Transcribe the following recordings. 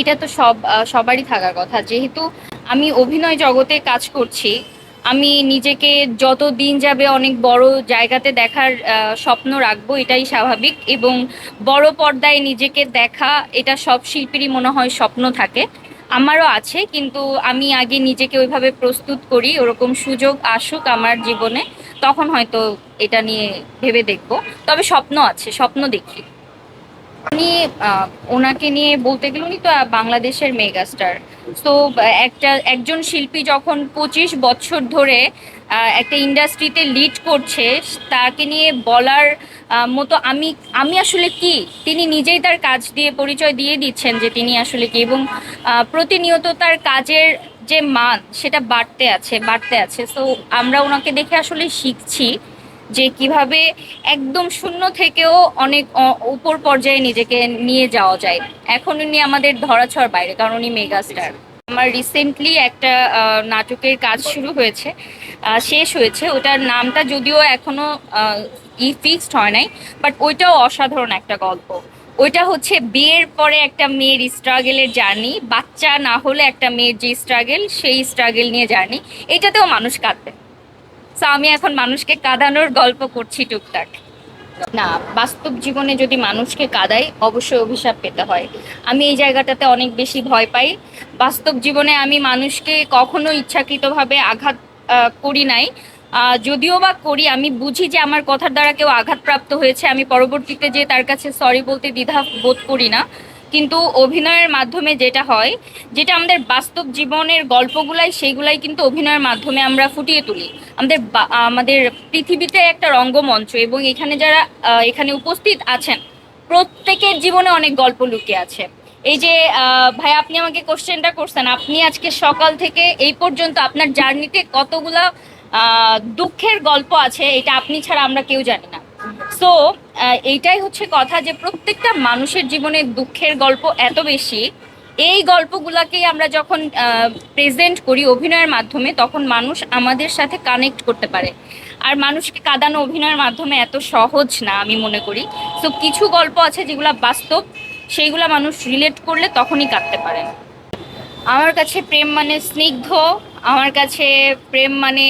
এটা তো সবারই থাকার কথা। যেহেতু আমি অভিনয় জগতে কাজ করছি, আমি নিজেকে যত দিন যাবে অনেক বড় জায়গাতে দেখার স্বপ্ন রাখবো, এটাই স্বাভাবিক। এবং বড় পর্দায় নিজেকে দেখা, এটা সব শিল্পীরই মনে হয় স্বপ্ন থাকে। আমারও আছে, কিন্তু আমি আগে নিজেকে ওইভাবে প্রস্তুত করি, ওরকম সুযোগ আসুক আমার জীবনে, তখন হয়তো এটা নিয়ে ভেবে দেখবো। তবে স্বপ্ন আছে, স্বপ্ন দেখি। উনি আহ, ওনাকে নিয়ে বলতে গেলে উনি তো বাংলাদেশের মেগাস্টার। তো একজন শিল্পী যখন 25 বছর ধরে একটা ইন্ডাস্ট্রিতে লিড করছে, তাকে নিয়ে বলার মতো আমি আমি আসলে কি, তিনি নিজেই তার কাজ দিয়ে পরিচয় দিয়ে দিচ্ছেন যে তিনি আসলে কি। এবং প্রতিনিয়ত তার কাজের যে মান, সেটা বাড়তে আছে। তো আমরা ওনাকে দেখে আসলে শিখছি যে কিভাবে একদম শূন্য থেকেও অনেক উপর পর্যায়ে নিজেকে নিয়ে যাওয়া যায়। এখন উনি আমাদের ধরাছোঁয়ার বাইরে, কারণ উনি মেগাস্টার। আমার রিসেন্টলি একটা নাটকের কাজ শুরু হয়েছে, শেষ হয়েছে। ওটার নামটা যদিও এখনো ফিক্সড হয় নাই, বাট ওইটাও অসাধারণ একটা গল্প। ওইটা হচ্ছে বিয়ের পরে একটা মেয়ের স্ট্রাগেলের জার্নি, বাচ্চা না হলে একটা মেয়ের যে স্ট্রাগেল, সেই স্ট্রাগেল নিয়ে জার্নি। এটাতেও মানুষ কাঁদবে। তো আমি এখন মানুষকে কাঁদানোর গল্প করছি টুকটাক। না, বাস্তব জীবনে যদি মানুষকে কাঁদাই, অবশ্যই অভিশাপ পেতে হয়। আমি এই জায়গাটাতে অনেক বেশি ভয় পাই। বাস্তব জীবনে আমি মানুষকে কখনো ইচ্ছাকৃতভাবে আঘাত করি নাই। যদিও বা করি, আমি বুঝি যে আমার কথার দ্বারা কেউ আঘাতপ্রাপ্ত হয়েছে, আমি পরবর্তীতে যে তার কাছে সরি বলতে দ্বিধা বোধ করি না। কিন্তু অভিনয়ের মাধ্যমে যেটা হয়, যেটা আমাদের বাস্তব জীবনের গল্পগুলাই, সেইগুলাই কিন্তু অভিনয়ের মাধ্যমে আমরা ফুটিয়ে তুলি। আমাদের পৃথিবীতে একটা রঙ্গমঞ্চ, এবং এখানে যারা এখানে উপস্থিত আছেন, প্রত্যেকের জীবনে অনেক গল্প লুকিয়ে আছে। এই যে ভাই, আপনি আমাকে কোশ্চেনটা করছেন, আপনি আজকে সকাল থেকে এই পর্যন্ত আপনার জার্নিতে কতগুলা দুঃখের গল্প আছে, এটা আপনি ছাড়া আমরা কেউ জানি না। সো এইটাই হচ্ছে কথা, যে প্রত্যেকটা মানুষের জীবনে দুঃখের গল্প এত বেশি। এই গল্পগুলাকেই আমরা যখন প্রেজেন্ট করি অভিনয়ের মাধ্যমে, তখন মানুষ আমাদের সাথে কানেক্ট করতে পারে। আর মানুষকে কাঁদানো অভিনয়ের মাধ্যমে এত সহজ না আমি মনে করি। সো কিছু গল্প আছে যেগুলা বাস্তব, সেইগুলা মানুষ রিলেট করলে তখনই কাঁদতে পারে। আমার কাছে প্রেম মানে স্নিগ্ধ। আমার কাছে প্রেম মানে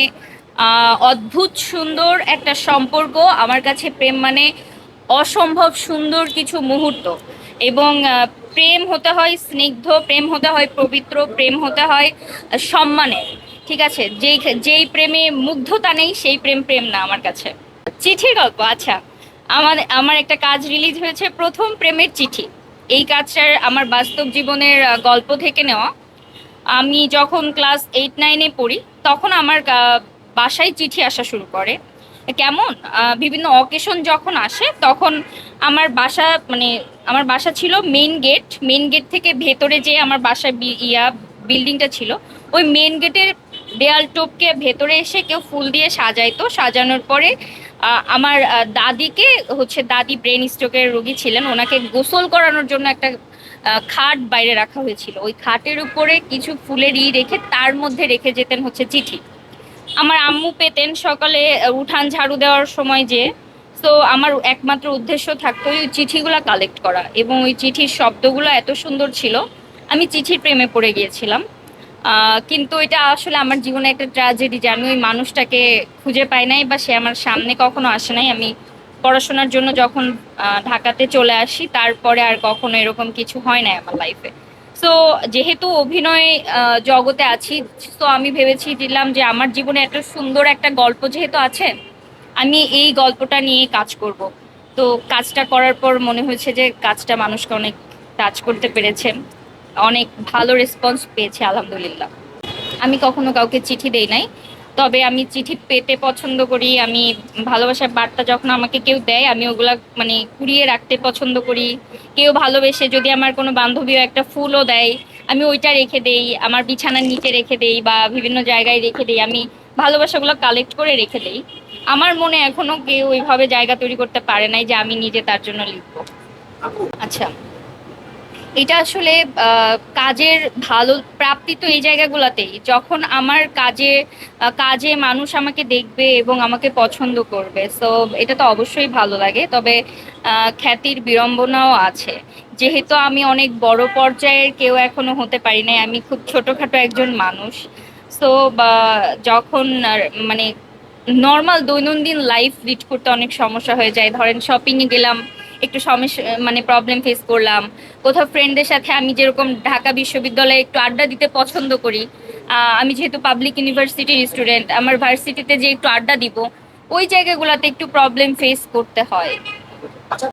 অদ্ভুত সুন্দর একটা সম্পর্ক। আমার কাছে প্রেম মানে অসম্ভব সুন্দর কিছু মুহূর্ত। এবং প্রেম হতে হয় স্নিগ্ধ, প্রেম হতে হয় পবিত্র, প্রেম হতে হয় সম্মানের। ঠিক আছে, যেই যেই প্রেমে মুগ্ধতা নেই, সেই প্রেম প্রেম না আমার কাছে। চিঠির গল্প, আচ্ছা। আমার আমার একটা কাজ রিলিজ হয়েছে, প্রথম প্রেমের চিঠি। এই কাজটার আমার বাস্তব জীবনের গল্প থেকে নেওয়া। আমি যখন ক্লাস 8-9-এ পড়ি, তখন আমার বাসায় চিঠি আসা শুরু করে। কেমন, বিভিন্ন অকেশন যখন আসে, তখন আমার বাসা মানে আমার বাসা ছিল মেইন গেট থেকে ভেতরে, যে আমার বাসা বিল্ডিংটা ছিল, ওই মেইন গেটের দেয়াল টপকে ভেতরে এসে কেউ ফুল দিয়ে সাজাইতো। সাজানোর পরে আমার দাদিকে, দাদি ব্রেন স্ট্রোকের রোগী ছিলেন, ওনাকে গোসল করানোর জন্য একটা খাট বাইরে রাখা হয়েছিল। ওই খাটের উপরে কিছু ফুলের রেখে তার মধ্যে রেখে যেতেন চিঠি। আমার আম্মু পেতেন সকালে উঠান ঝাড়ু দেওয়ার সময় যে। তো আমার একমাত্র উদ্দেশ্য থাকতো ওই চিঠিগুলো কালেক্ট করা, এবং ওই চিঠির শব্দগুলো এত সুন্দর ছিল, আমি চিঠির প্রেমে পড়ে গিয়েছিলাম। কিন্তু এটা আসলে আমার জীবনে একটা ট্র্যাজেডি, যে আমি ওই মানুষটাকে খুঁজে পাই নাই, বা সে আমার সামনে কখনো আসে নাই। আমি পড়াশোনার জন্য যখন ঢাকাতে চলে আসি, তারপরে আর কখনো এরকম কিছু হয় নাই আমার লাইফে। সো যেহেতু অভিনয় জগতে আছি, তো আমি দিলাম যে আমার জীবনে এত সুন্দর একটা গল্প যেহেতু আছে, আমি এই গল্পটা নিয়ে কাজ করব। তো কাজটা করার পর মনে হয়েছে যে কাজটা মানুষকে অনেক টাচ করতে পেরেছে, অনেক ভালো রেসপন্স পেয়েছে, আলহামদুলিল্লাহ। আমি কখনো কাউকে চিঠি দেই নাই, তবে আমি চিঠি পেতে পছন্দ করি। আমি ভালোবাসার বার্তা যখন আমাকে কেউ দেয়, আমি ওগুলা কুড়িয়ে রাখতে পছন্দ করি। কেউ ভালোবেসে যদি আমার কোনো বান্ধবীও একটা ফুলও দেয়, আমি ওইটা রেখে দেই, আমার বিছানার নিচে রেখে দেই, বা বিভিন্ন জায়গায় রেখে দেই। আমি ভালোবাসাগুলো কালেক্ট করে রেখে দেই। আমার মনে এখনো কেউ ওইভাবে জায়গা তৈরি করতে পারে নাই যে আমি নিজে তার জন্য লিখবো। আচ্ছা, এটা আসলে কাজের ভালো প্রাপ্তি তো এই জায়গাগুলোতেই, যখন আমার কাজে মানুষ আমাকে দেখবে এবং আমাকে পছন্দ করবে, সো এটা তো অবশ্যই ভালো লাগে। তবে খ্যাতির বিড়ম্বনাও আছে, যেহেতু আমি অনেক বড় পর্যায়ের কেউ এখনো হতে পারি নাই, আমি খুব ছোটখাটো একজন মানুষ। সো বা যখন মানে নর্মাল দৈনন্দিন লাইফ লিড করতে অনেক সমস্যা হয়ে যায়, ধরেন শপিং এ গেলাম, একটু সমস্যা মানে প্রবলেম ফেস করলাম, কোথাও ফ্রেন্ডদের সাথে, আমি যেরকম ঢাকা বিশ্ববিদ্যালয়ে একটু আড্ডা দিতে পছন্দ করি, আমি যেহেতু পাবলিক ইউনিভার্সিটির স্টুডেন্ট, আমার ভার্সিটিতে যে একটু আড্ডা দিব, ওই জায়গাগুলোতে একটু প্রবলেম ফেস করতে হয়।